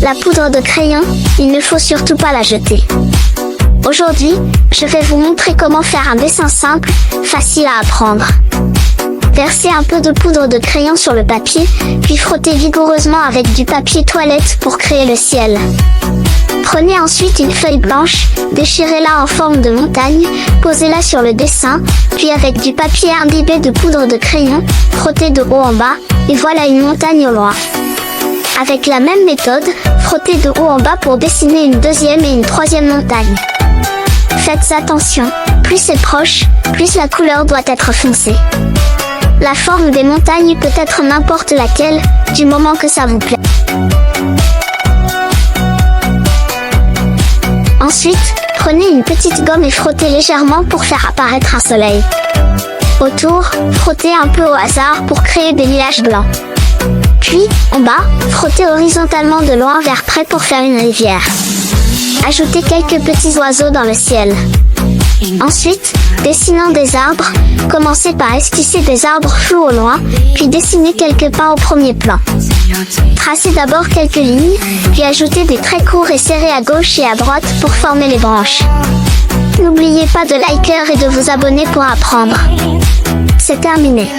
La poudre de crayon, il ne faut surtout pas la jeter. Aujourd'hui, je vais vous montrer comment faire un dessin simple, facile à apprendre. Versez un peu de poudre de crayon sur le papier, puis frottez vigoureusement avec du papier toilette pour créer le ciel. Prenez ensuite une feuille blanche, déchirez-la en forme de montagne, posez-la sur le dessin, puis avec du papier imbibé de poudre de crayon, frottez de haut en bas, et voilà une montagne au loin. Avec la même méthode, frottez de haut en bas pour dessiner une deuxième et une troisième montagne. Faites attention, plus c'est proche, plus la couleur doit être foncée. La forme des montagnes peut être n'importe laquelle, du moment que ça vous plaît. Ensuite, prenez une petite gomme et frottez légèrement pour faire apparaître un soleil. Autour, frottez un peu au hasard pour créer des nuages blancs. Puis, en bas, frottez horizontalement de loin vers près pour faire une rivière. Ajoutez quelques petits oiseaux dans le ciel. Ensuite, dessinant des arbres, commencez par esquisser des arbres flous au loin, puis dessinez quelques pins au premier plan. Tracez d'abord quelques lignes, puis ajoutez des traits courts et serrés à gauche et à droite pour former les branches. N'oubliez pas de liker et de vous abonner pour apprendre. C'est terminé.